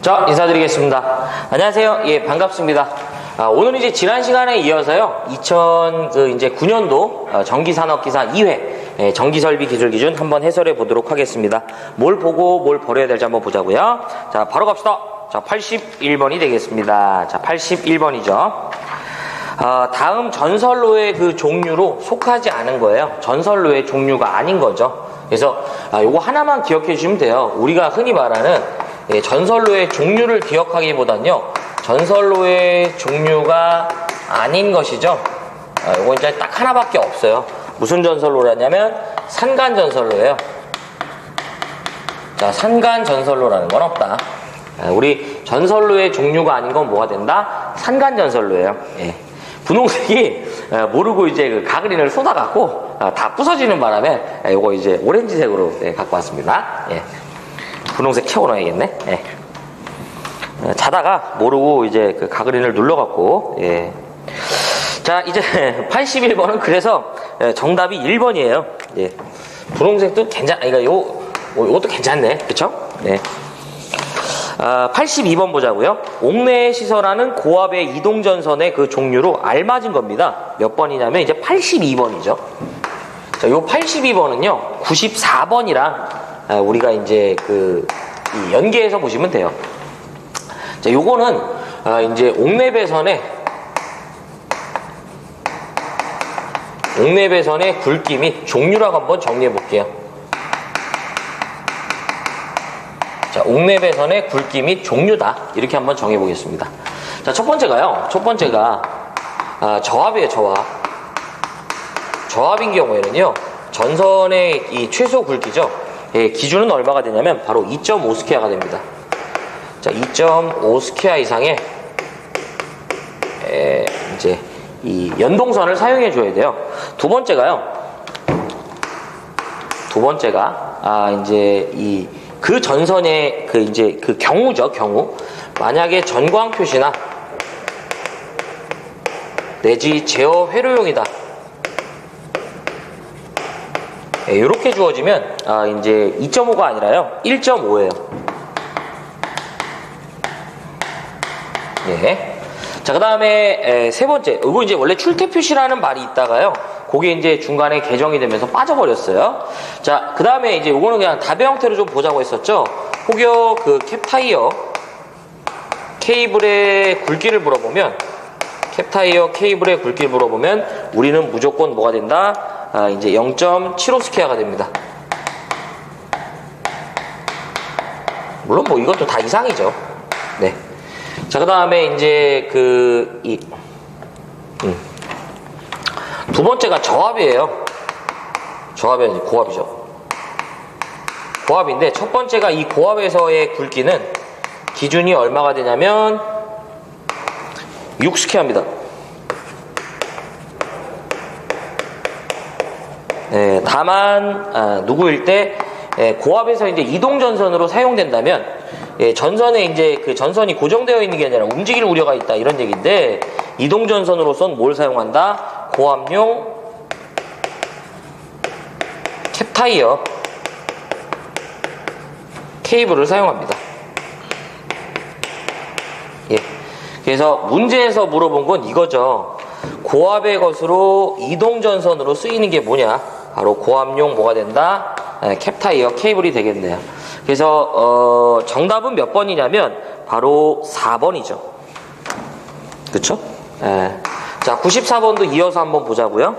자, 인사드리겠습니다. 안녕하세요. 예, 반갑습니다. 오늘 이제 지난 시간에 이어서요, 2009년도 전기산업기사 2회 전기설비 기술 기준 한번 해설해 보도록 하겠습니다. 뭘 보고 뭘 버려야 될지 한번 보자고요. 자, 바로 갑시다. 자, 81번이 되겠습니다. 자, 81번이죠. 다음 전설로의 그 종류로 속하지 않은 거예요. 전설로의 종류가 아닌 거죠. 그래서 요거 하나만 기억해 주시면 돼요. 우리가 흔히 말하는 전설로의 종류를 기억하기보단요, 전설로의 종류가 아닌 것이죠. 요거 이제 딱 하나밖에 없어요. 무슨 전설로라냐면 산간전설로예요. 자, 산간전설로라는 건 없다. 우리 전설로의 종류가 아닌 건 뭐가 된다? 산간전설로예요. 예. 분홍색이 모르고 이제 그 가그린을 쏟아갖고 다 부서지는 바람에 요거 이제 오렌지색으로 갖고 왔습니다. 예. 분홍색 채워놔야겠네. 예. 자다가 모르고 이제 그 가그린을 눌러갖고, 예. 자, 이제 81번은 그래서 정답이 1번이에요. 예. 분홍색도 요것도 괜찮네. 그쵸? 네. 82번 보자고요. 옥내에 시설하는 고압의 이동전선의 그 종류로 알맞은 겁니다. 몇 번이냐면 이제 82번이죠. 자, 요 82번은요, 94번이랑 우리가 이제 이 연계해서 보시면 돼요. 자, 요거는 이제 옥내배선의 굵기 및 종류라고 한번 정리해 볼게요. 자, 옥내배선의 굵기 및 종류다. 이렇게 한번 정해 보겠습니다. 자, 첫 번째가 저압이에요, 저압. 저압인 경우에는요, 전선의 이 최소 굵기죠. 예, 기준은 얼마가 되냐면 바로 2.5스퀘어가 됩니다. 자, 2.5스퀘어 이상의 이제 이 연동선을 사용해 줘야 돼요. 두 번째가 이제 그 전선의 그 경우죠, 경우. 만약에 전광 표시나 내지 제어 회로용이다. 예, 이렇게 주어지면 이제 2.5가 아니라요, 1.5예요. 예. 자, 그 다음에 세 번째, 이거 이제 원래 출퇴 표시라는 말이 있다가요, 그게 이제 중간에 개정이 되면서 빠져버렸어요. 자, 그 다음에 이제 이거는 그냥 답의 형태로 좀 보자고 했었죠. 혹여 그 캡타이어 케이블의 굵기를 물어보면, 우리는 무조건 뭐가 된다? 이제 0.75스퀘어가 됩니다. 물론 뭐 이것도 다 이상이죠. 네. 자, 그 다음에 이제 두 번째가 저압이에요. 저압이 아니라 고압이죠. 고압인데 첫 번째가 이 고압에서의 굵기는 기준이 얼마가 되냐면 6스퀘어입니다. 네, 다만 누구일 때 고압에서 이제 이동전선으로 사용된다면, 전선에 이제 그 전선이 고정되어 있는 게 아니라 움직일 우려가 있다, 이런 얘기인데, 이동전선으로선 뭘 사용한다? 고압용 캡타이어 케이블을 사용합니다. 예. 그래서 문제에서 물어본 건 이거죠. 고압의 것으로 이동전선으로 쓰이는 게 뭐냐? 바로 고압용 뭐가 된다? 캡타이어 케이블이 되겠네요. 그래서 정답은 몇 번이냐면 바로 4번이죠. 그쵸? 예. 자, 94번도 이어서 한번 보자고요.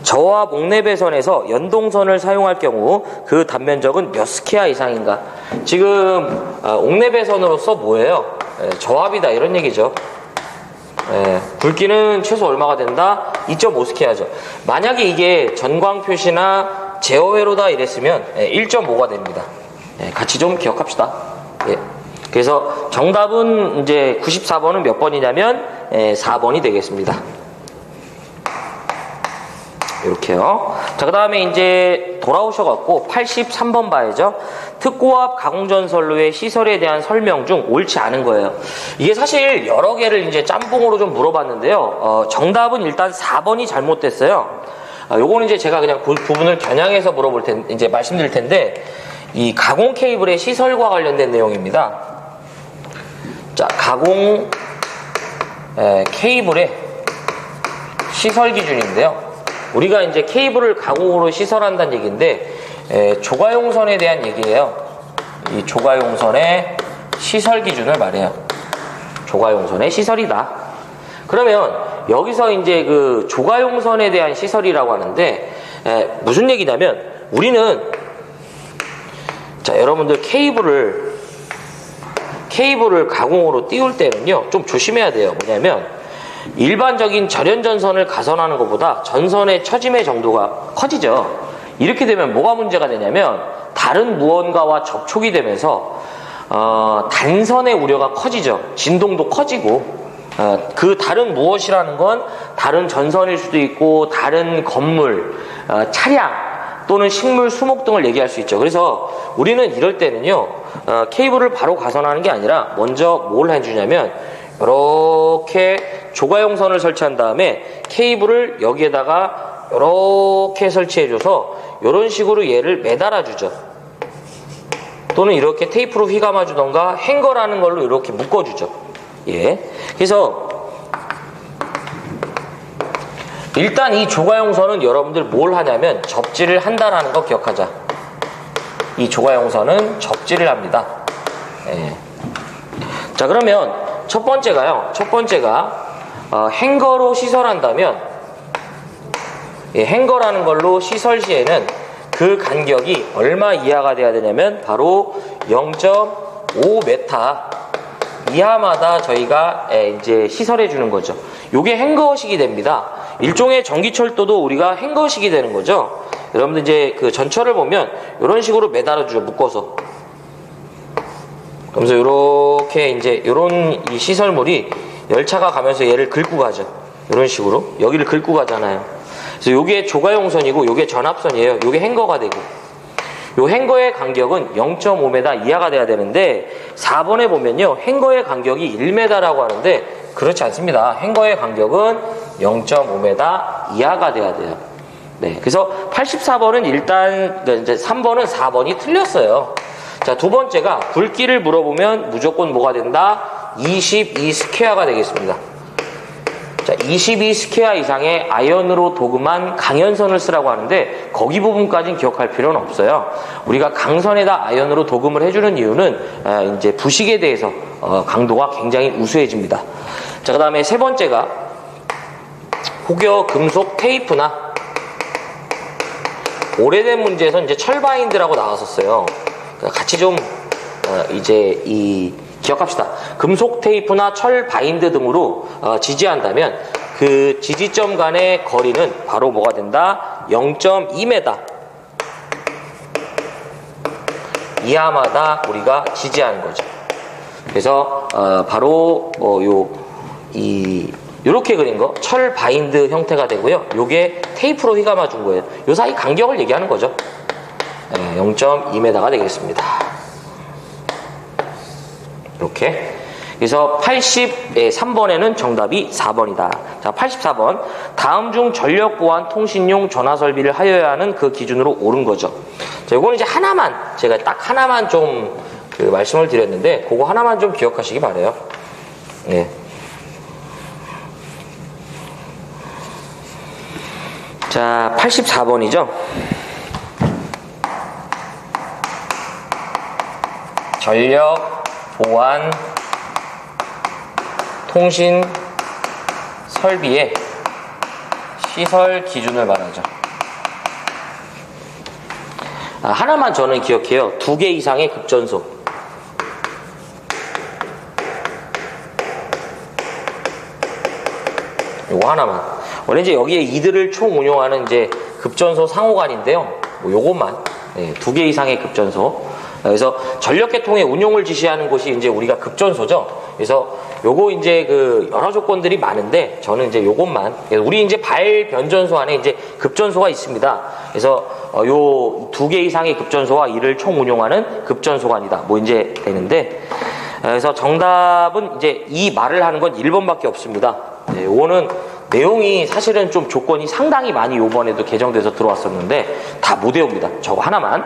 저압 옥내배선에서 연동선을 사용할 경우 그 단면적은 몇 스퀘어 이상인가? 지금 옥내배선으로서 뭐예요? 저압이다, 이런 얘기죠. 굵기는 최소 얼마가 된다? 2.5스퀘어죠. 만약에 이게 전광 표시나 제어 회로다 이랬으면 1.5가 됩니다. 같이 좀 기억합시다. 예. 그래서 정답은 이제 94번은 몇 번이냐면 4번이 되겠습니다. 이렇게요. 자, 그 다음에 이제 돌아오셔갖고 83번 봐야죠. 특고압 가공전선로의 시설에 대한 설명 중 옳지 않은 거예요. 이게 사실 여러 개를 이제 짬뽕으로 좀 물어봤는데요. 정답은 일단 4번이 잘못됐어요. 요거는 이제 제가 그냥 그 부분을 겨냥해서 이제 말씀드릴 텐데, 이 가공 케이블의 시설과 관련된 내용입니다. 자, 가공 케이블의 시설 기준인데요. 우리가 이제 케이블을 가공으로 시설한다는 얘기인데, 조가용선에 대한 얘기예요. 이 조가용선의 시설 기준을 말해요. 조가용선의 시설이다. 그러면 여기서 이제 그 조가용선에 대한 시설이라고 하는데, 무슨 얘기냐면, 우리는, 자, 여러분들 케이블을 가공으로 띄울 때는요, 좀 조심해야 돼요. 뭐냐면, 일반적인 절연전선을 가선하는 것보다 전선의 처짐의 정도가 커지죠. 이렇게 되면 뭐가 문제가 되냐면, 다른 무언가와 접촉이 되면서, 단선의 우려가 커지죠. 진동도 커지고, 그 다른 무엇이라는 건 다른 전선일 수도 있고, 다른 건물, 차량, 또는 식물, 수목 등을 얘기할 수 있죠. 그래서 우리는 이럴 때는요, 케이블을 바로 가선하는 게 아니라 먼저 뭘 해주냐면, 이렇게 조가용선을 설치한 다음에 케이블을 여기에다가 이렇게 설치해줘서 이런 식으로 얘를 매달아주죠. 또는 이렇게 테이프로 휘감아주던가 행거라는 걸로 이렇게 묶어주죠. 예. 그래서 일단 이 조가용선은 여러분들 뭘 하냐면 접지를 한다라는 거 기억하자. 이 조가용선은 접지를 합니다. 예. 자, 그러면 첫 번째가 행거로 시설한다면, 행거라는 걸로 시설 시에는 그 간격이 얼마 이하가 돼야 되냐면 바로 0.5m 이하마다 저희가 이제 시설해 주는 거죠. 요게 행거식이 됩니다. 일종의 전기철도도 우리가 행거식이 되는 거죠. 여러분들 이제 그 전철을 보면 이런 식으로 매달아 주죠. 묶어서. 그러면서 이렇게 이제 이런 이 시설물이 열차가 가면서 얘를 긁고 가죠. 이런 식으로 여기를 긁고 가잖아요. 그래서 요게 조가용선이고 요게 전압선이에요. 요게 행거가 되고, 요 행거의 간격은 0.5m 이하가 돼야 되는데 4번에 보면요, 행거의 간격이 1m라고 하는데 그렇지 않습니다. 행거의 간격은 0.5m 이하가 돼야 돼요. 네, 그래서 84번은 일단 이제 3번은 4번이 틀렸어요. 자, 두 번째가 굵기를 물어보면 무조건 뭐가 된다? 22 스퀘어가 되겠습니다. 자, 22 스퀘어 이상의 아연으로 도금한 강연선을 쓰라고 하는데 거기 부분까지는 기억할 필요는 없어요. 우리가 강선에다 아연으로 도금을 해주는 이유는 이제 부식에 대해서 강도가 굉장히 우수해집니다. 자, 그 다음에 세 번째가 혹여 금속 테이프나 오래된 문제에서 이제 철바인드라고 나왔었어요. 같이 좀 이제 기억합시다. 금속 테이프나 철 바인드 등으로 지지한다면 그 지지점 간의 거리는 바로 뭐가 된다? 0.2m 이하마다 우리가 지지하는 거죠. 그래서 바로 요렇게 그린 거 철 바인드 형태가 되고요. 요게 테이프로 휘감아 준 거예요. 요 사이 간격을 얘기하는 거죠. 0.2m가 되겠습니다. 이렇게. 그래서 83번에는 정답이 4번이다. 자, 84번. 다음 중 전력 보안 통신용 전화 설비를 하여야 하는 그 기준으로 옳은 거죠. 자, 요거는 이제 하나만, 제가 딱 하나만 좀 말씀을 드렸는데, 그거 하나만 좀 기억하시기 바라요. 네. 자, 84번이죠. 전력, 보안, 통신, 설비의 시설 기준을 말하죠. 하나만 저는 기억해요. 2개 이상의 급전소. 요거 하나만. 원래 이제 여기에 이들을 총 운용하는 이제 급전소 상호간인데요. 뭐 요것만. 네, 2개 이상의 급전소. 그래서 전력계통의 운용을 지시하는 곳이 이제 우리가 급전소죠. 그래서 요거 이제 그 여러 조건들이 많은데 저는 이제 요것만. 우리 이제 발변전소 안에 이제 급전소가 있습니다. 그래서 요 2개 이상의 급전소와 이를 총 운용하는 급전소관이다. 뭐 이제 되는데. 그래서 정답은 이제 이 말을 하는 건 1번밖에 없습니다. 네, 요거는 내용이 사실은 좀 조건이 상당히 많이 요번에도 개정돼서 들어왔었는데 다 못 외웁니다. 저거 하나만.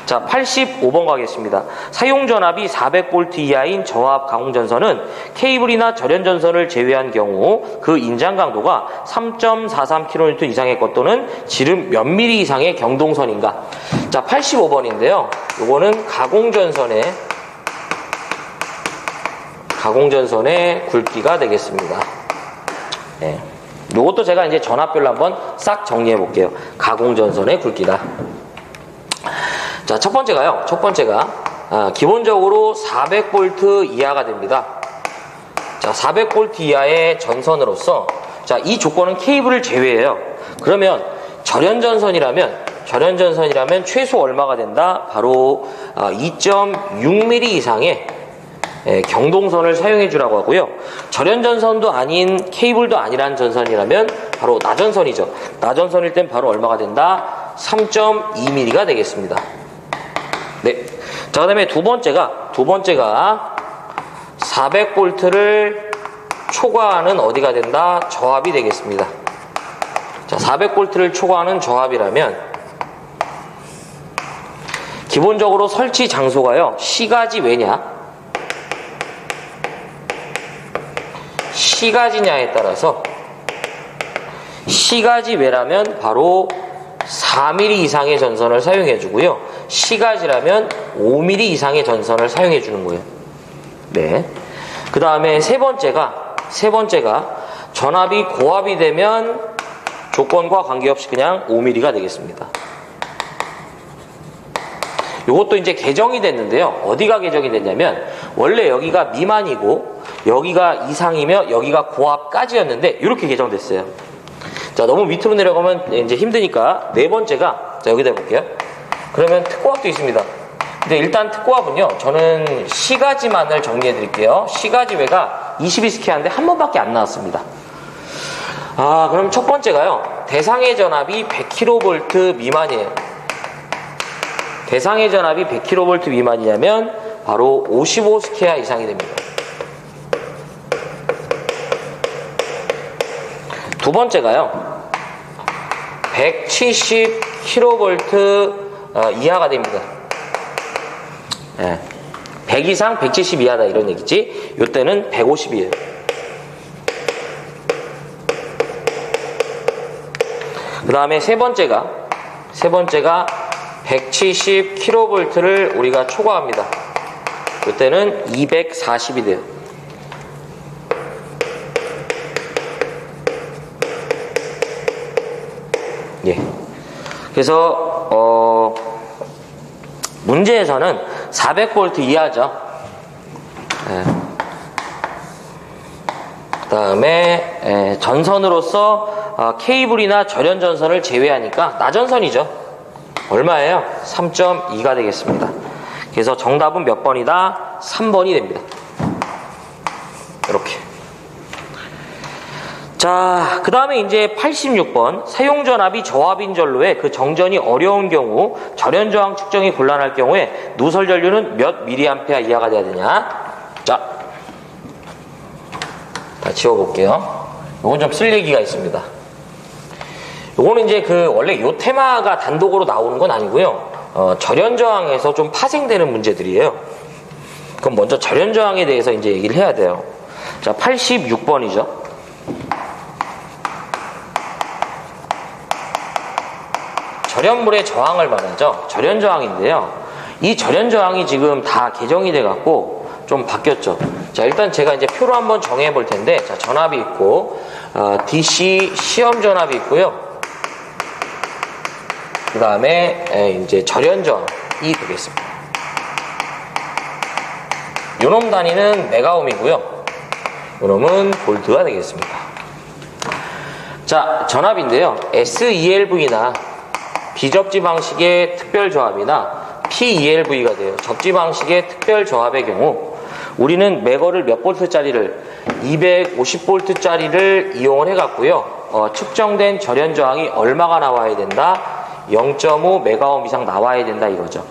자, 85번 가겠습니다. 사용전압이 400V 이하인 저압 가공전선은 케이블이나 절연전선을 제외한 경우 그 인장 강도가 3.43kN 이상의 것 또는 지름 몇 미리 이상의 경동선인가. 자, 85번인데요. 요거는 가공전선의 굵기가 되겠습니다. 네. 요것도 제가 이제 전압별로 한번 싹 정리해 볼게요. 가공전선의 굵기다. 자, 첫 번째가 기본적으로 400V 이하가 됩니다. 자, 400V 이하의 전선으로서 자, 이 조건은 케이블을 제외해요. 그러면 절연전선이라면 최소 얼마가 된다? 바로 2.6mm 이상의 경동선을 사용해 주라고 하고요. 절연전선도 아닌 케이블도 아니란 전선이라면 바로 나전선이죠. 나전선일 땐 바로 얼마가 된다? 3.2mm가 되겠습니다. 네. 자, 그 다음에 두 번째가 400V를 초과하는 어디가 된다? 저압이 되겠습니다. 자, 400V를 초과하는 저압이라면 기본적으로 설치 장소가요. 시가지 외냐? 시가지냐에 따라서 시가지 외라면 바로 4mm 이상의 전선을 사용해 주고요. 시가지라면 5mm 이상의 전선을 사용해 주는 거예요. 네. 그 다음에 세 번째가 전압이 고압이 되면 조건과 관계없이 그냥 5mm가 되겠습니다. 요것도 이제 개정이 됐는데요. 어디가 개정이 됐냐면 원래 여기가 미만이고 여기가 이상이며 여기가 고압까지였는데 이렇게 개정됐어요. 자, 너무 밑으로 내려가면 이제 힘드니까 네 번째가 자, 여기다 해볼게요. 그러면 특고압도 있습니다. 근데 일단 특고압은요, 저는 시가지만을 정리해 드릴게요. 시가지 외가 22스퀘어인데 한 번밖에 안 나왔습니다. 그럼 첫 번째가요, 대상의 전압이 100kV 미만이에요. 대상의 전압이 100kV 미만이냐면 바로 55스퀘어 이상이 됩니다. 두 번째가요, 170kV 이하가 됩니다. 네. 100 이상 170 이하다 이런 얘기지. 요때는 150이에요. 그 다음에 세 번째가 170kV를 우리가 초과합니다. 요때는 240이 돼요. 예. 그래서 문제에서는 400V 이하죠. 예. 그 다음에 전선으로서 케이블이나 절연전선을 제외하니까 나전선이죠. 얼마예요? 3.2가 되겠습니다. 그래서 정답은 몇 번이다? 3번이 됩니다. 이렇게. 자, 그 다음에 이제 86번 사용전압이 저압인 전로에 그 정전이 어려운 경우 절연저항 측정이 곤란할 경우에 누설전류는 몇 mA 이하가 돼야 되냐. 자, 다 지워볼게요. 요건 좀 쓸 얘기가 있습니다. 요거는 이제 원래 요 테마가 단독으로 나오는 건 아니고요. 절연저항에서 좀 파생되는 문제들이에요. 그럼 먼저 절연저항에 대해서 이제 얘기를 해야 돼요. 자, 86번이죠. 절연물의 저항을 말하죠. 절연저항인데요. 이 절연저항이 지금 다 개정이 돼갖고 좀 바뀌었죠. 자, 일단 제가 이제 표로 한번 정해 볼 텐데, 자, 전압이 있고, DC 시험 전압이 있고요. 그 다음에, 이제 절연저항이 되겠습니다. 요놈 단위는 메가옴이고요. 요놈은 볼트가 되겠습니다. 자, 전압인데요. SELV나 비접지 방식의 특별 저압이나 PELV가 돼요. 접지 방식의 특별 저압의 경우 우리는 매거를 몇 볼트짜리를 250볼트짜리를 이용을 해갖고요. 측정된 절연 저항이 얼마가 나와야 된다? 0.5 메가옴 이상 나와야 된다 이거죠.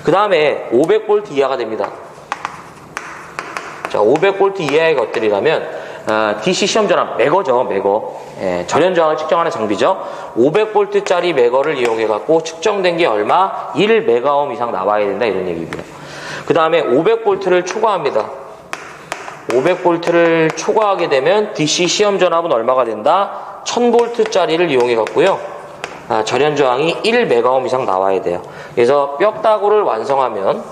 그 다음에 500볼트 이하가 됩니다. 자, 500볼트 이하의 것들이라면 DC 시험 전압 매거죠, 매거. 절연 저항을 측정하는 장비죠. 500V짜리 매거를 이용해 갖고 측정된 게 얼마? 1메가옴 이상 나와야 된다 이런 얘기고요. 그 다음에 500V를 초과합니다. 500V를 초과하게 되면 DC 시험 전압은 얼마가 된다? 1000V짜리를 이용해 갖고요. 절연 저항이 1메가옴 이상 나와야 돼요. 그래서 뼈다구를 완성하면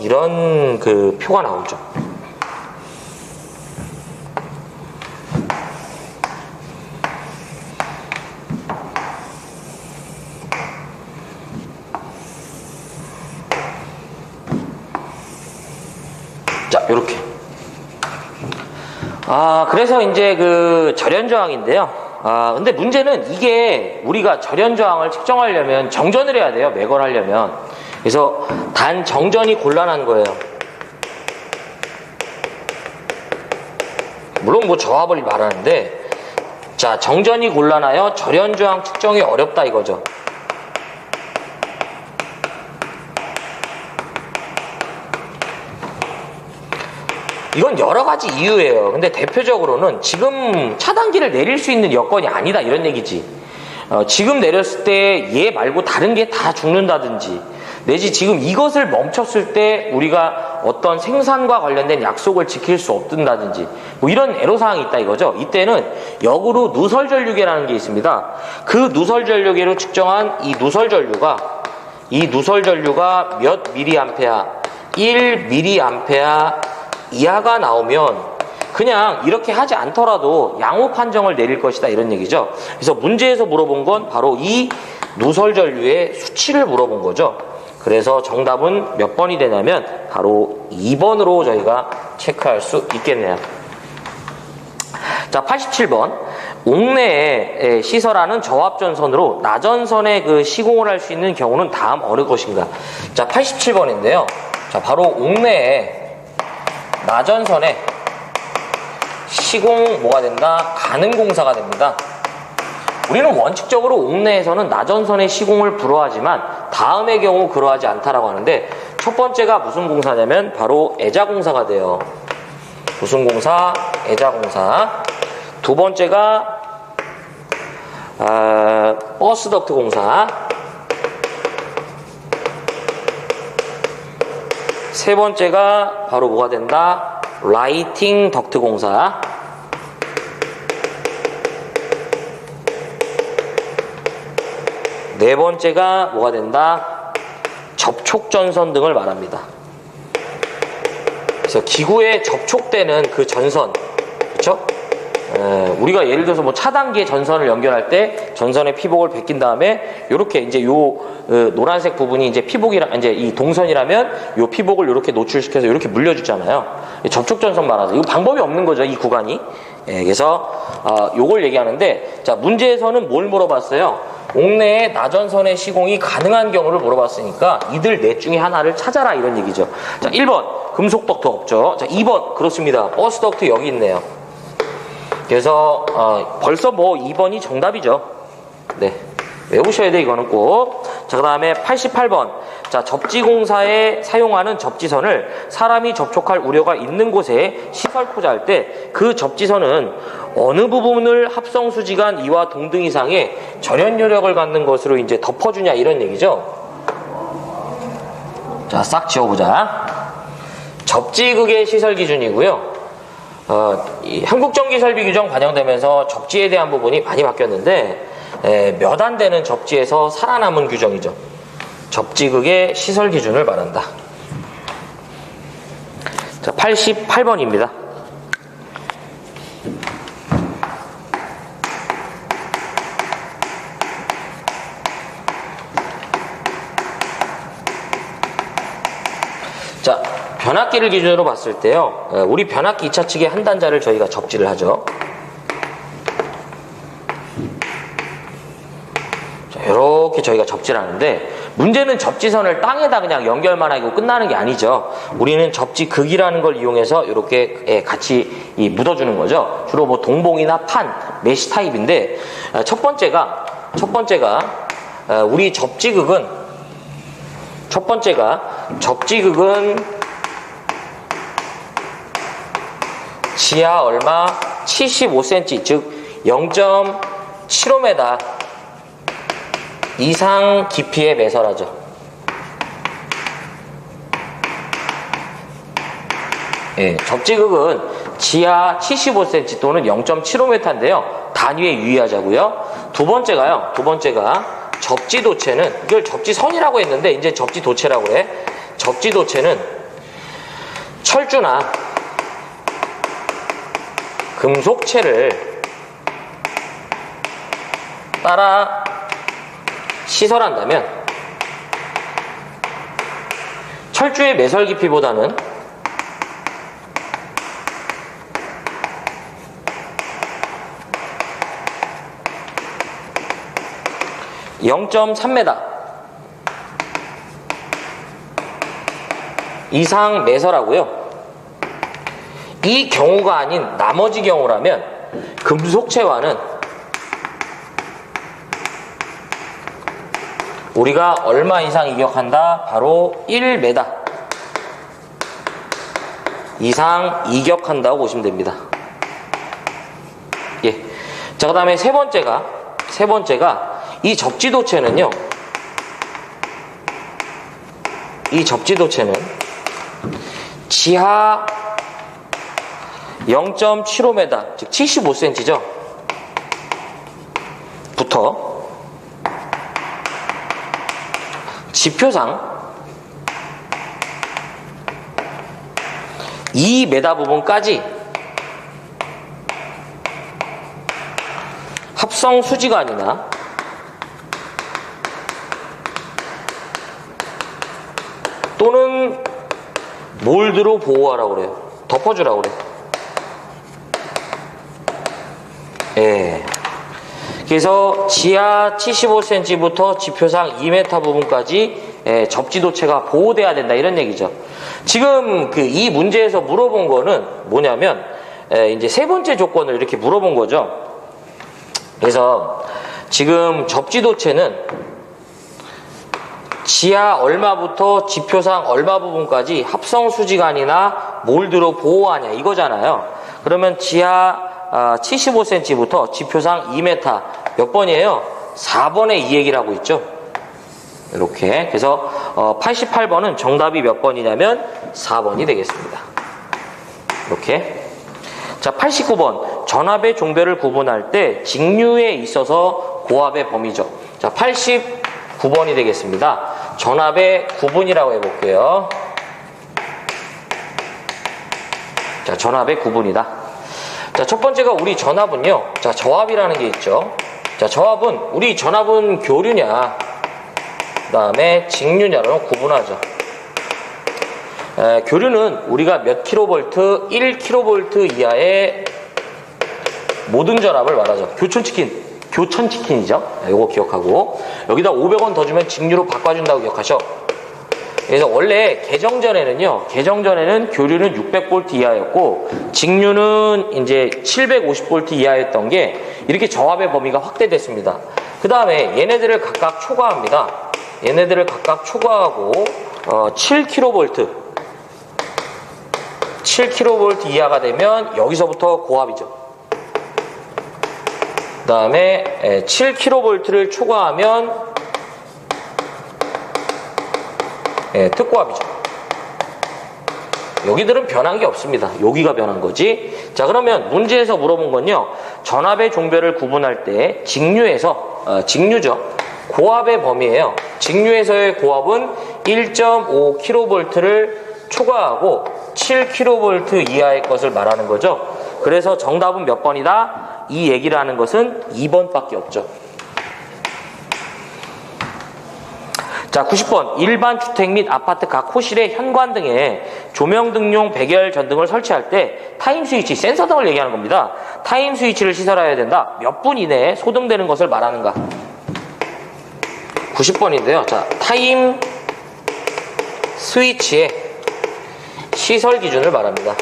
이런 그 표가 나오죠. 자, 요렇게. 그래서 이제 그 절연 저항인데요. 근데 문제는 이게 우리가 절연 저항을 측정하려면 정전을 해야 돼요. 매걸 하려면. 그래서 단 정전이 곤란한 거예요. 물론 뭐 저압을 말하는데, 자, 정전이 곤란하여 절연 저항 측정이 어렵다 이거죠. 이건 여러 가지 이유예요. 근데 대표적으로는 지금 차단기를 내릴 수 있는 여건이 아니다 이런 얘기지. 지금 내렸을 때 얘 말고 다른 게 다 죽는다든지, 내지 지금 이것을 멈췄을 때 우리가 어떤 생산과 관련된 약속을 지킬 수 없든다든지, 뭐 이런 애로사항이 있다 이거죠. 이때는 역으로 누설전류계라는 게 있습니다. 그 누설전류계로 측정한 이 누설전류가 몇 미리암페아, 1미리암페아 이하가 나오면 그냥 이렇게 하지 않더라도 양호 판정을 내릴 것이다 이런 얘기죠. 그래서 문제에서 물어본 건 바로 이 누설전류의 수치를 물어본 거죠. 그래서 정답은 몇 번이 되냐면 바로 2번으로 저희가 체크할 수 있겠네요. 자, 87번. 옥내에 시설하는 저압전선으로 나전선에 그 시공을 할 수 있는 경우는 다음 어느 것인가? 자, 87번인데요. 자, 바로 옥내에 나전선에 시공 뭐가 된다? 가능 공사가 됩니다. 우리는 원칙적으로 옥내에서는 나전선의 시공을 불허하지만 다음의 경우 그러하지 않다라고 하는데, 첫 번째가 무슨 공사냐면 바로 애자공사가 돼요. 무슨 공사? 애자공사. 두 번째가 버스 덕트 공사. 세 번째가 바로 뭐가 된다? 라이팅 덕트 공사. 네 번째가 뭐가 된다? 접촉전선 등을 말합니다. 그래서 기구에 접촉되는 그 전선, 그렇죠? 우리가 예를 들어서 뭐 차단기에 전선을 연결할 때 전선의 피복을 벗긴 다음에 이렇게 이제 요 노란색 부분이 이제 피복이라, 이제 이 동선이라면 요 피복을 이렇게 노출시켜서 이렇게 물려주잖아요. 접촉전선 말하죠. 이거 방법이 없는 거죠, 이 구간이. 그래서 요걸 얘기하는데, 자, 문제에서는 뭘 물어봤어요? 옥내에 나전선의 시공이 가능한 경우를 물어봤으니까 이들 넷 중에 하나를 찾아라 이런 얘기죠. 자, 1번 금속 덕트 없죠. 자, 2번 그렇습니다. 버스 덕트 여기 있네요. 그래서 벌써 뭐 2번이 정답이죠. 네, 외우셔야 돼 이거는 꼭. 자, 그 다음에 88번. 자, 접지공사에 사용하는 접지선을 사람이 접촉할 우려가 있는 곳에 시설코자 할 때 그 접지선은 어느 부분을 합성수지간 2와 동등 이상의 절연 요력을 갖는 것으로 이제 덮어주냐 이런 얘기죠. 자, 싹 지워보자. 접지극의 시설 기준이고요. 이 한국전기설비 규정 반영되면서 접지에 대한 부분이 많이 바뀌었는데 몇 안 되는 접지에서 살아남은 규정이죠. 접지극의 시설 기준을 말한다. 자, 88번입니다. 자, 변압기를 기준으로 봤을 때요, 우리 변압기 2차 측의 한 단자를 저희가 접지를 하죠. 자, 이렇게 저희가 접지를 하는데, 문제는 접지선을 땅에다 그냥 연결만 하고 끝나는 게 아니죠. 우리는 접지극이라는 걸 이용해서 이렇게 같이 묻어주는 거죠. 주로 뭐 동봉이나 판, 메시 타입인데, 첫 번째가 우리 접지극은 지하 얼마? 75cm, 즉 0.75m 이상 깊이의 매설하죠. 예, 접지극은 지하 75cm 또는 0.75m인데요. 단위에 유의하자고요. 두 번째가 접지도체는, 이걸 접지선이라고 했는데 이제 접지도체라고 해. 접지도체는 철주나 금속체를 따라 시설한다면 철주의 매설 깊이보다는 0.3m 이상 매설하고요. 이 경우가 아닌 나머지 경우라면 금속체와는 우리가 얼마 이상 이격한다? 바로 1m 이상 이격한다고 보시면 됩니다. 예. 자, 그 다음에 세 번째가 이 접지도체는요. 이 접지도체는 지하 0.75m, 즉 75cm죠. 부터 지표상 2m 부분까지 합성 수지관이나 또는 몰드로 보호하라고 그래요. 덮어주라고 그래요. 예. 그래서 지하 75cm부터 지표상 2m 부분까지 접지도체가 보호돼야 된다, 이런 얘기죠. 지금 이 문제에서 물어본 거는 뭐냐면 이제 세 번째 조건을 이렇게 물어본 거죠. 그래서 지금 접지도체는 지하 얼마부터 지표상 얼마 부분까지 합성 수지관이나 몰드로 보호하냐, 이거잖아요. 그러면 지하 75cm부터 지표상 2m 몇 번이에요? 4번에 이 얘기를 하고 있죠. 이렇게. 그래서 88번은 정답이 몇 번이냐면 4번이 되겠습니다. 이렇게. 자, 89번. 전압의 종별을 구분할 때 직류에 있어서 고압의 범위죠. 자, 89번이 되겠습니다. 전압의 구분이라고 해볼게요. 자, 전압의 구분이다. 자, 첫 번째가 우리 전압은요. 자, 저압이라는 게 있죠. 자, 우리 전압은 교류냐, 그 다음에 직류냐로 구분하죠. 교류는 우리가 몇 킬로볼트, 1킬로볼트 이하의 모든 전압을 말하죠. 교천치킨이죠. 이거 기억하고, 여기다 500원 더 주면 직류로 바꿔준다고 기억하셔. 그래서 원래 개정전에는 교류는 600V 이하였고 직류는 이제 750V 이하였던 게 이렇게 저압의 범위가 확대됐습니다. 그 다음에 얘네들을 각각 초과합니다. 얘네들을 각각 초과하고 7kV 이하가 되면 여기서부터 고압이죠. 그 다음에 7kV를 초과하면 특고압이죠. 여기들은 변한 게 없습니다. 여기가 변한 거지. 자, 그러면 문제에서 물어본 건요, 전압의 종별을 구분할 때 직류죠. 고압의 범위예요. 직류에서의 고압은 1.5kV를 초과하고 7kV 이하의 것을 말하는 거죠. 그래서 정답은 몇 번이다? 이 얘기를 하는 것은 2번밖에 없죠. 자, 90번. 일반 주택 및 아파트 각 호실의 현관 등에 조명 등용 백열 전등을 설치할 때 타임 스위치, 센서 등을 얘기하는 겁니다. 타임 스위치를 시설해야 된다. 몇 분 이내에 소등되는 것을 말하는가? 90번인데요. 자, 타임 스위치의 시설 기준을 말합니다.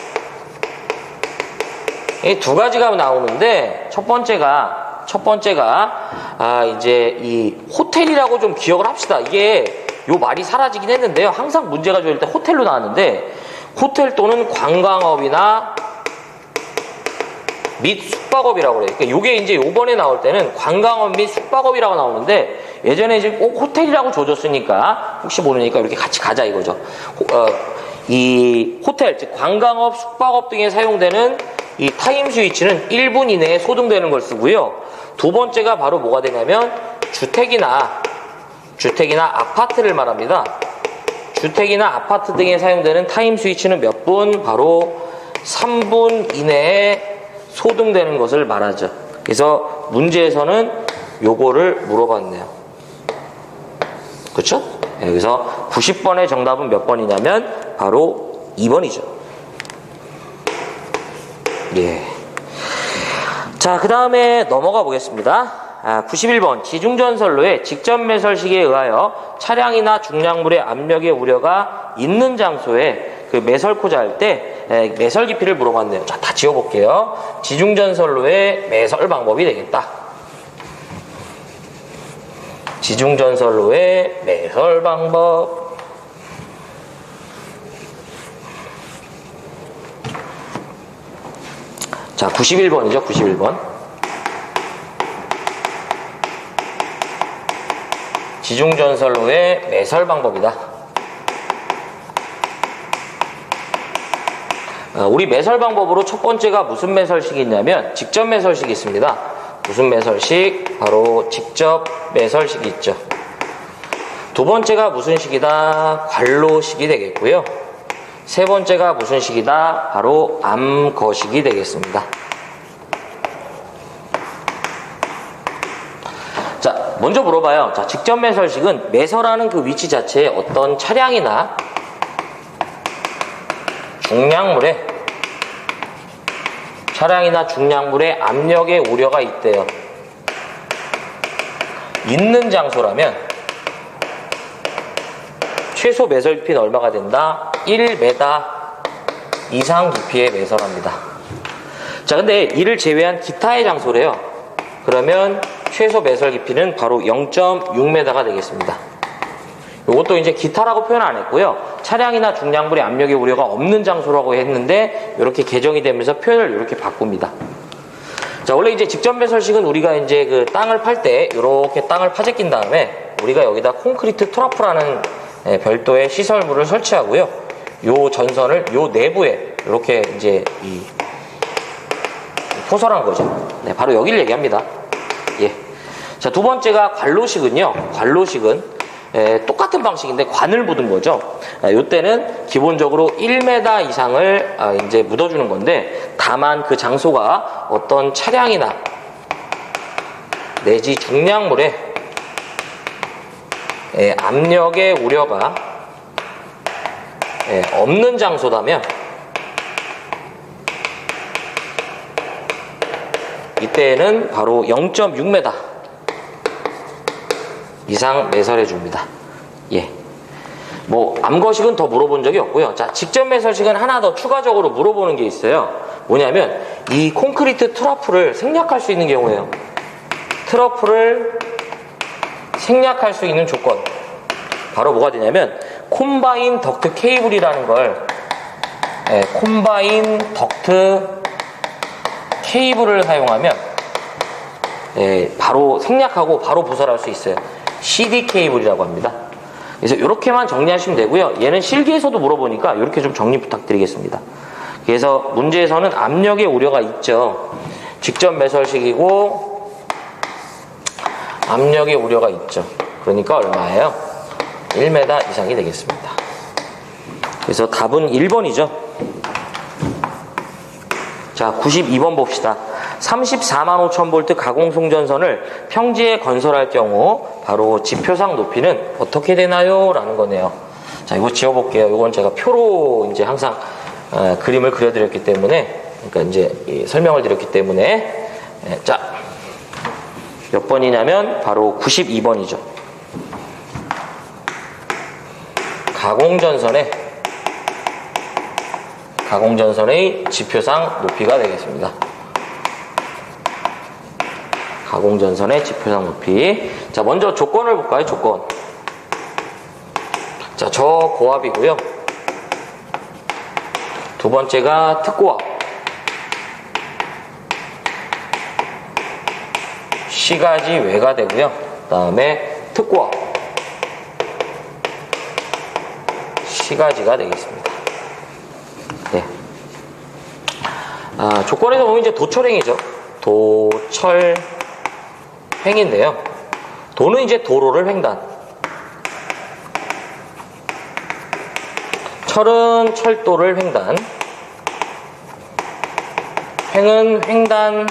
이 두 가지가 나오는데 첫 번째가 이제 이 호텔이라고 좀 기억을 합시다. 이게 요 말이 사라지긴 했는데요. 항상 문제가 좋을 때 호텔로 나왔는데, 호텔 또는 관광업이나 및 숙박업이라고 그래요. 그러니까 요게 이제 요번에 나올 때는 관광업 및 숙박업이라고 나오는데 예전에 이제 꼭 호텔이라고 줘줬으니까 혹시 모르니까 이렇게 같이 가자 이거죠. 이 호텔, 즉 관광업, 숙박업 등에 사용되는 이 타임 스위치는 1분 이내에 소등되는 걸 쓰고요. 두 번째가 바로 뭐가 되냐면 주택이나 아파트를 말합니다. 주택이나 아파트 등에 사용되는 타임 스위치는 몇 분? 바로 3분 이내에 소등되는 것을 말하죠. 그래서 문제에서는 요거를 물어봤네요. 그렇죠? 여기서 90번의 정답은 몇 번이냐면 바로 2번이죠. 예. 자, 그 다음에 넘어가 보겠습니다. 91번 지중전선로의 직접 매설식에 의하여 차량이나 중량물의 압력의 우려가 있는 장소에 그 매설코자 할 때 매설 깊이를 물어봤네요. 자, 다 지워볼게요. 지중전선로의 매설 방법이 되겠다. 지중전선로의 매설 방법. 자, 91번이죠. 91번. 지중전선로의 매설 방법이다. 우리 매설 방법으로 첫 번째가 무슨 매설식이 있냐면 직접 매설식이 있습니다. 무슨 매설식? 바로 직접 매설식이 있죠. 두 번째가 무슨 식이다? 관로식이 되겠고요. 세 번째가 무슨 식이다? 바로 암거식이 되겠습니다. 자, 먼저 물어봐요. 자, 직접 매설식은 매설하는 그 위치 자체에 어떤 차량이나 중량물에 압력의 우려가 있대요. 있는 장소라면 최소 매설 깊이는 얼마가 된다? 1m 이상 깊이의 매설합니다. 자, 근데 이를 제외한 기타의 장소래요. 그러면 최소 매설 깊이는 바로 0.6m가 되겠습니다. 이것도 이제 기타라고 표현 안 했고요. 차량이나 중량물의 압력의 우려가 없는 장소라고 했는데 이렇게 개정이 되면서 표현을 이렇게 바꿉니다. 자, 원래 이제 직접 매설식은 우리가 이제 그 땅을 팔 때 이렇게 땅을 파재낀 다음에 우리가 여기다 콘크리트 트러프라는 별도의 시설물을 설치하고요. 요 전선을 요 내부에 이렇게 이제 포설한 거죠. 네, 바로 여기를 얘기합니다. 예. 자, 두 번째가 관로식은요. 관로식은 똑같은 방식인데 관을 묻은 거죠. 이때는 기본적으로 1m 이상을 이제 묻어주는 건데 다만 그 장소가 어떤 차량이나 내지 중량물에 압력의 우려가 없는 장소라면 이때는 바로 0.6m 이상 매설해 줍니다. 예. 뭐 암거식은 더 물어본 적이 없고요. 자, 직접 매설식은 하나 더 추가적으로 물어보는 게 있어요. 뭐냐면 이 콘크리트 트러프를 생략할 수 있는 경우에요. 트러프를 생략할 수 있는 조건. 바로 뭐가 되냐면 콤바인 덕트 케이블이라는 걸 콤바인 덕트 케이블을 사용하면 바로 생략하고 바로 부설할 수 있어요. CD 케이블이라고 합니다. 그래서 이렇게만 정리하시면 되고요. 얘는 실기에서도 물어보니까 이렇게 좀 정리 부탁드리겠습니다. 그래서 문제에서는 압력의 우려가 있죠. 직접 매설식이고 압력의 우려가 있죠. 그러니까 얼마예요? 1m 이상이 되겠습니다. 그래서 답은 1번이죠. 자, 92번 봅시다. 34만 5천 볼트 가공송전선을 평지에 건설할 경우 바로 지표상 높이는 어떻게 되나요? 라는 거네요. 자, 이거 지워볼게요. 이건 제가 표로 이제 항상 그림을 그려드렸기 때문에, 그러니까 이제 설명을 드렸기 때문에, 자, 몇 번이냐면 바로 92번이죠. 가공전선의 지표상 높이가 되겠습니다. 가공전선의 지표상 높이. 자, 먼저 조건을 볼까요? 조건. 자, 저고압이고요. 두 번째가 특고압. C가지 외가 되고요. 그 다음에 특고압 C가지가 되겠습니다. 네. 조건에서 보면 이제 도철행이죠. 도철행인데요. 도는 이제 도로를 횡단, 철은 철도를 횡단, 횡은 횡단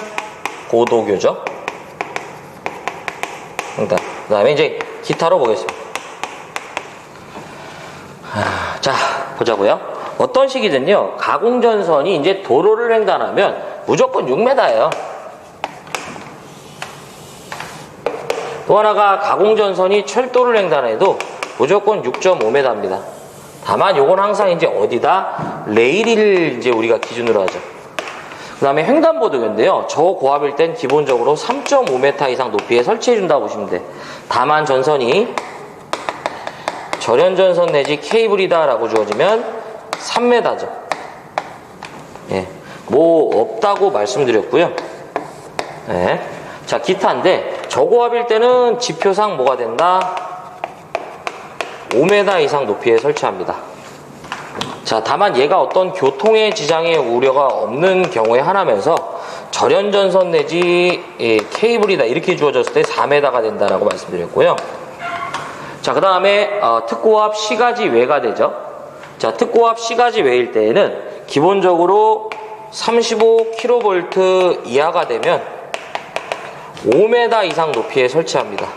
고도교죠. 횡단. 그 다음에 이제 기타로 보겠습니다. 자, 보자고요. 어떤 식이든요, 가공전선이 이제 도로를 횡단하면 무조건 6m예요. 또 하나가 가공전선이 철도를 횡단해도 무조건 6.5m입니다. 다만 요건 항상 이제 어디다? 레일을 이제 우리가 기준으로 하죠. 그 다음에 횡단보도인데요. 저고압일 땐 기본적으로 3.5m 이상 높이에 설치해준다고 보시면 돼. 다만 전선이 절연전선 내지 케이블이다 라고 주어지면 3m죠. 예. 뭐 없다고 말씀드렸고요. 예. 자, 기타인데 저고압일 때는 지표상 뭐가 된다? 5m 이상 높이에 설치합니다. 자, 다만 얘가 어떤 교통의 지장의 우려가 없는 경우에 하나면서 절연전선 내지 케이블이다 이렇게 주어졌을 때 4m가 된다라고 말씀드렸고요. 자, 그 다음에 특고압 C가지 외가 되죠. 자, 특고압 C가지 외일 때에는 기본적으로 35kV 이하가 되면 5m 이상 높이에 설치합니다.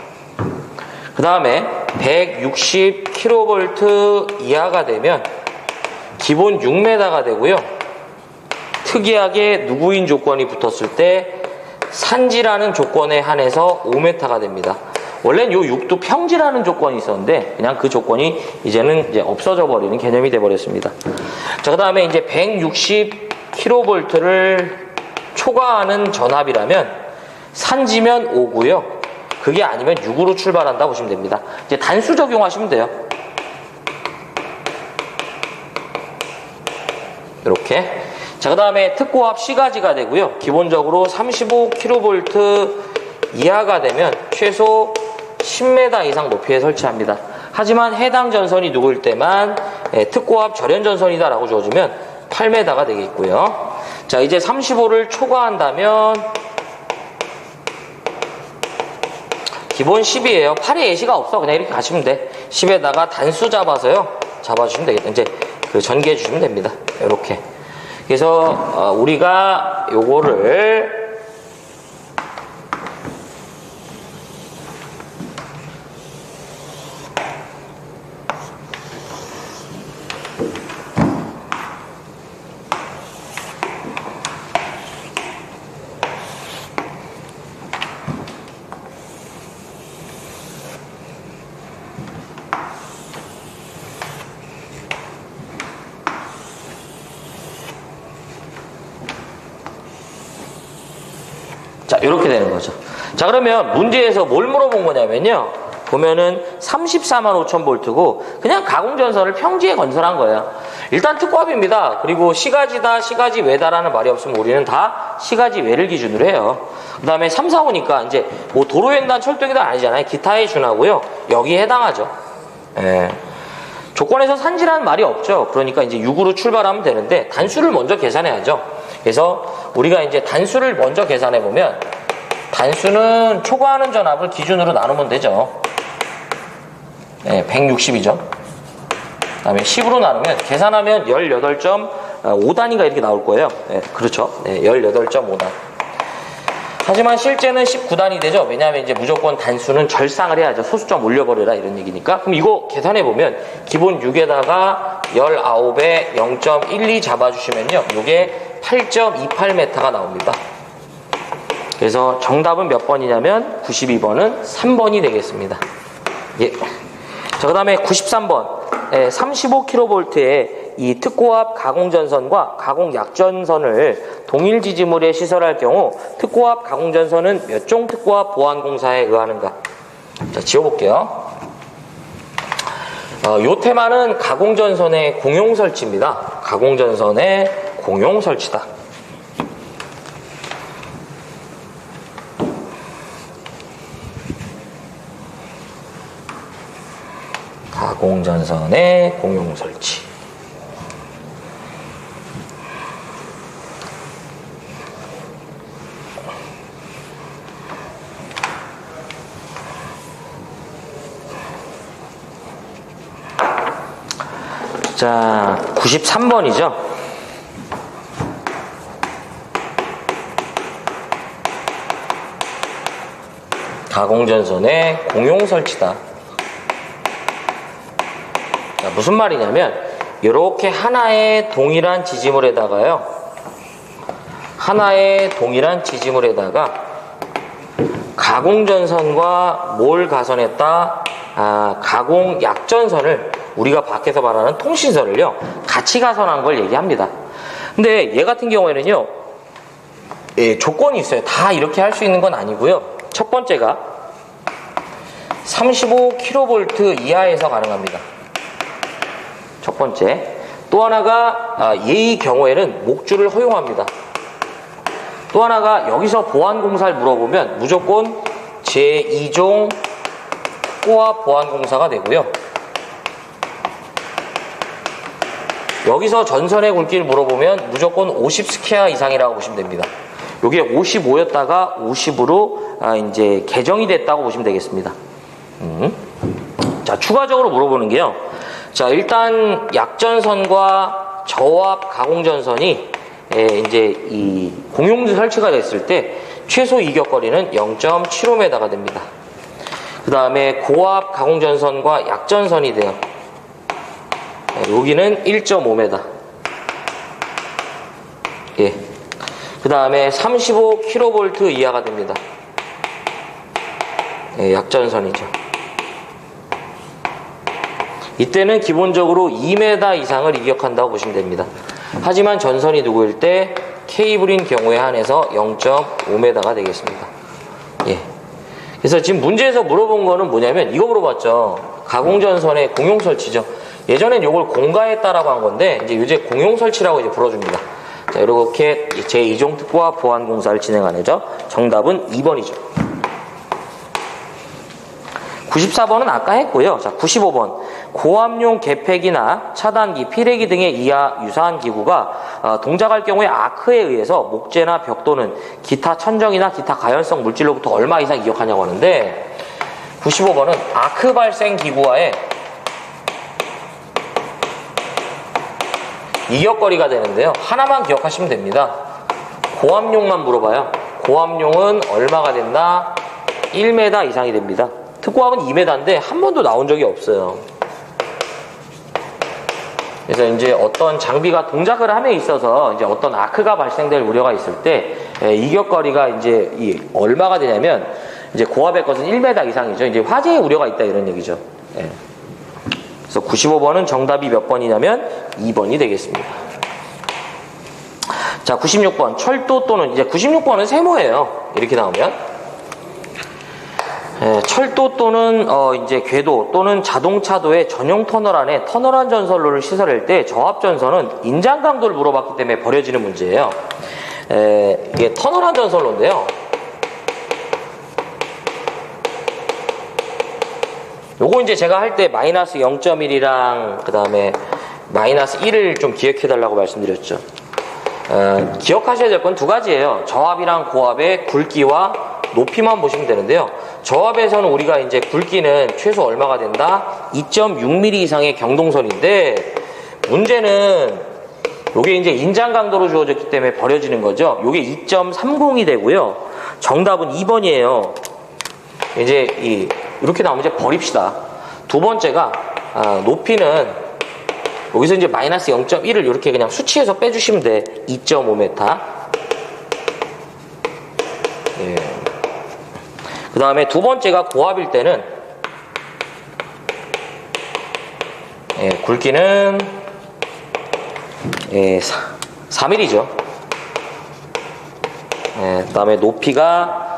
그 다음에 160kV 이하가 되면 기본 6m가 되고요. 특이하게 누구인 조건이 붙었을 때 산지라는 조건에 한해서 5m가 됩니다. 원래는 요 6도 평지라는 조건이 있었는데 그냥 그 조건이 이제는 이제 없어져 버리는 개념이 돼 버렸습니다. 자, 그 다음에 이제 160kV를 초과하는 전압이라면 산지면 5고요. 그게 아니면 6으로 출발한다 보시면 됩니다. 이제 단수 적용하시면 돼요. 이렇게. 자, 그 다음에 특고압 C가지가 되고요. 기본적으로 35kV 이하가 되면 최소 10m 이상 높이에 설치합니다. 하지만 해당 전선이 누구일 때만 특고압 절연전선이다 라고 주어지면 8m가 되겠고요. 자, 이제 35를 초과한다면 기본 10이에요. 8에 예시가 없어. 그냥 이렇게 가시면 돼. 10에다가 단수 잡아서요. 잡아주시면 되겠다. 이제 그 전개해 주시면 됩니다. 이렇게. 그래서 우리가 요거를 자, 이렇게 되는 거죠. 자, 그러면 문제에서 뭘 물어본 거냐면요. 보면은 34만 5천 볼트고 그냥 가공전선을 평지에 건설한 거예요. 일단 특고압입니다. 그리고 C가지다, C가지 외다라는 말이 없으면 우리는 다 C가지 외를 기준으로 해요. 그 다음에 3, 4, 5니까 이제 뭐 도로횡단, 철도횡단 아니잖아요. 기타에 준하고요. 여기에 해당하죠. 예. 조건에서 산지라는 말이 없죠. 그러니까 이제 6으로 출발하면 되는데 단수를 먼저 계산해야죠. 그래서 우리가 이제 단수를 먼저 계산해 보면 단수는 초과하는 전압을 기준으로 나누면 되죠. 네, 160이죠. 그 다음에 10으로 나누면 계산하면 18.5단위가 이렇게 나올 거예요. 네, 그렇죠. 네, 18.5단. 하지만 실제는 19단이 되죠. 왜냐하면 이제 무조건 단수는 절상을 해야죠. 소수점 올려버려라 이런 얘기니까. 그럼 이거 계산해 보면 기본 6에다가 19에 0.12 잡아주시면요. 이게 8.28m가 나옵니다. 그래서 정답은 몇 번이냐면 92번은 3번이 되겠습니다. 예. 자, 그 다음에 93번. 35kV의 이 특고압 가공전선과 가공약전선을 동일 지지물에 시설할 경우 특고압 가공전선은 몇 종 특고압 보안공사에 의하는가? 자, 지워볼게요. 요 테마는 가공전선의 공용 설치입니다. 가공전선의 공용 설치다. 가공전선의 공용 설치. 자, 93번이죠. 가공전선의 공용 설치다. 자, 무슨 말이냐면 이렇게 하나의 동일한 지지물에다가요, 하나의 동일한 지지물에다가 가공전선과 뭘 가선했다? 가공약전선을, 우리가 밖에서 말하는 통신선을요 같이 가선한 걸 얘기합니다. 근데 얘 같은 경우에는요, 조건이 있어요. 다 이렇게 할 수 있는 건 아니고요. 첫 번째가 35kV 이하에서 가능합니다. 첫 번째. 또 하나가 얘의 경우에는 목줄을 허용합니다. 또 하나가 여기서 보안공사를 물어보면 무조건 제2종 고압 보안공사가 되고요. 여기서 전선의 굵기를 물어보면 무조건 50스퀘어 이상이라고 보시면 됩니다. 요게 55였다가 50으로 이제 개정이 됐다고 보시면 되겠습니다. 자, 추가적으로 물어보는 게요. 자, 일단 약전선과 저압 가공전선이 이제 이 공용 설치가 됐을 때 최소 이격거리는 0.75m가 됩니다. 그 다음에 고압 가공전선과 약전선이 돼요. 여기는 1.5m. 예. 그 다음에 35kV 이하가 됩니다. 예, 약전선이죠. 이때는 기본적으로 2m 이상을 이격한다고 보시면 됩니다. 하지만 전선이 누구일 때 케이블인 경우에 한해서 0.5m가 되겠습니다. 예. 그래서 지금 문제에서 물어본 거는 뭐냐면 이거 물어봤죠. 가공전선의 공용 설치죠. 예전엔 이걸 공가했다라고 한 건데 이제 공용 설치라고 이제 불러줍니다. 자, 이렇게 제2종 특고와 보안공사를 진행하는 죠. 정답은 2번이죠. 94번은 아까 했고요. 자, 95번. 고압용 개폐기나 차단기, 피레기 등의 이하 유사한 기구가 동작할 경우에 아크에 의해서 목재나 벽 또는 기타 천정이나 기타 가연성 물질로부터 얼마 이상 이격하냐고 하는데 95번은 아크 발생 기구와의 이격거리가 되는데요. 하나만 기억하시면 됩니다. 고압용만 물어봐요. 고압용은 얼마가 된다? 1m 이상이 됩니다. 특고압은 2m인데 한 번도 나온 적이 없어요. 그래서 이제 어떤 장비가 동작을 함에 있어서 이제 어떤 아크가 발생될 우려가 있을 때 이격거리가 이제 얼마가 되냐면 이제 고압의 것은 1m 이상이죠. 이제 화재의 우려가 있다 이런 얘기죠. 예. 그래서 95번은 정답이 몇 번이냐면 2번이 되겠습니다. 자, 96번. 철도 또는 이제 96번은 세모예요. 이렇게 나오면. 철도 또는 이제 궤도 또는 자동차도의 전용 터널 안에 터널 전선로를 시설할 때 저압 전선은 인장 강도를 물어봤기 때문에 버려지는 문제예요. 이게 터널 전선로인데요. 요거 이제 제가 할 때 마이너스 0.1이랑 그 다음에 마이너스 1을 좀 기억해 달라고 말씀드렸죠. 기억하셔야 될 건 두 가지예요. 저압이랑 고압의 굵기와 높이만 보시면 되는데요. 저압에서는 우리가 이제 굵기는 최소 얼마가 된다? 2.6mm 이상의 경동선인데 문제는 요게 이제 인장 강도로 주어졌기 때문에 버려지는 거죠. 요게 2.30이 되고요. 정답은 2번이에요. 이제 이렇게 나오면 이제 버립시다. 두 번째가 높이는 여기서 이제 마이너스 0.1을 이렇게 그냥 수치에서 빼주시면 돼. 2.5m. 예. 그 다음에 두 번째가 고압일 때는 굵기는 3mm죠. 그 다음에 높이가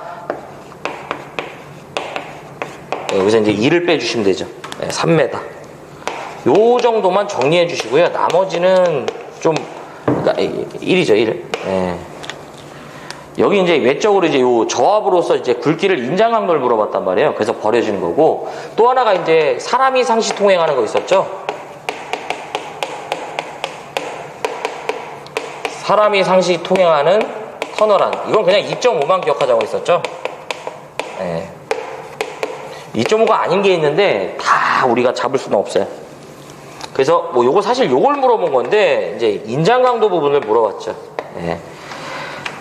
여기서 이제 2를 빼주시면 되죠. 3m. 요 정도만 정리해 주시고요. 나머지는 좀, 그러니까 1이죠, 1. 여기 이제 외적으로 이제 요 저압으로서 이제 굵기를 인장 강도를 물어봤단 말이에요. 그래서 버려지는 거고, 또 하나가 이제 사람이 상시 통행하는 거 있었죠? 사람이 상시 통행하는 터널안. 이건 그냥 2.5만 기억하자고 했었죠? 네. 2.5가 아닌 게 있는데 다 우리가 잡을 수는 없어요. 그래서 뭐 요거 사실 요걸 물어본 건데 이제 인장 강도 부분을 물어봤죠. 네.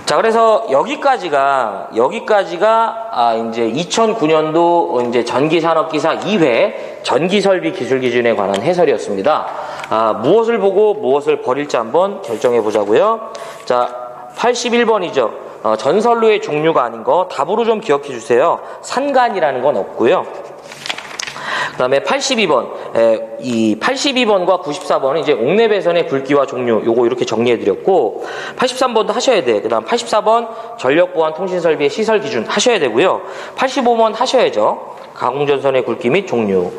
자, 그래서 여기까지가 이제 2009년도 이제 전기산업기사 2회 전기설비 기술기준에 관한 해설이었습니다. 무엇을 보고 무엇을 버릴지 한번 결정해 보자고요. 자, 81번이죠. 전선로의 종류가 아닌 거 답으로 좀 기억해 주세요. 산간이라는 건 없고요. 그 다음에 82번, 이 82번과 94번은 이제 옥내배선의 굵기와 종류, 요거 이렇게 정리해드렸고, 83번도 하셔야 돼. 그 다음 84번, 전력보안 통신설비의 시설 기준 하셔야 되고요. 85번 하셔야죠. 가공전선의 굵기 및 종류.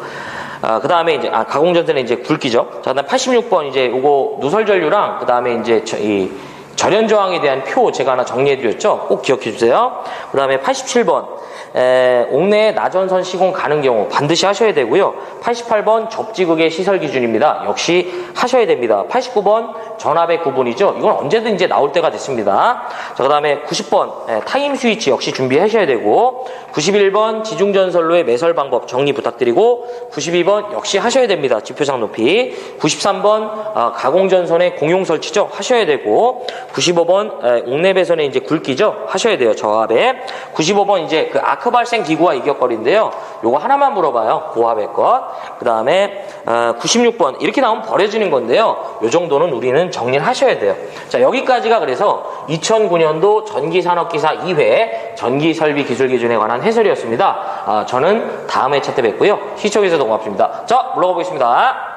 그 다음에 이제, 가공전선의 이제 굵기죠. 자, 그 다음 86번, 이제 요거 누설전류랑, 그 다음에 이제 이 절연저항에 대한 표 제가 하나 정리해드렸죠. 꼭 기억해주세요. 그 다음에 87번, 옥내에 나전선 시공 가는 경우 반드시 하셔야 되고요. 88번 접지극의 시설 기준입니다. 역시 하셔야 됩니다. 89번 전압의 구분이죠. 이건 언제든 이제 나올 때가 됐습니다. 자, 그 다음에 90번 타임 스위치 역시 준비하셔야 되고, 91번 지중전선로의 매설 방법 정리 부탁드리고, 92번 역시 하셔야 됩니다. 지표상 높이. 93번 가공전선의 공용 설치죠. 하셔야 되고, 95번 옥내배선의 이제 굵기죠. 하셔야 돼요. 저압에. 95번 이제 그 아크 발생 기구와 이격거리인데요. 요거 하나만 물어봐요. 고압의 것. 그 다음에 96번 이렇게 나오면 버려지는 건데요. 요 정도는 우리는 정리를 하셔야 돼요. 자, 여기까지가 그래서 2009년도 전기산업기사 2회 전기설비기술기준에 관한 해설이었습니다. 저는 다음 회차 때 뵙고요. 시청해주셔서 고맙습니다. 자, 물러가 보겠습니다.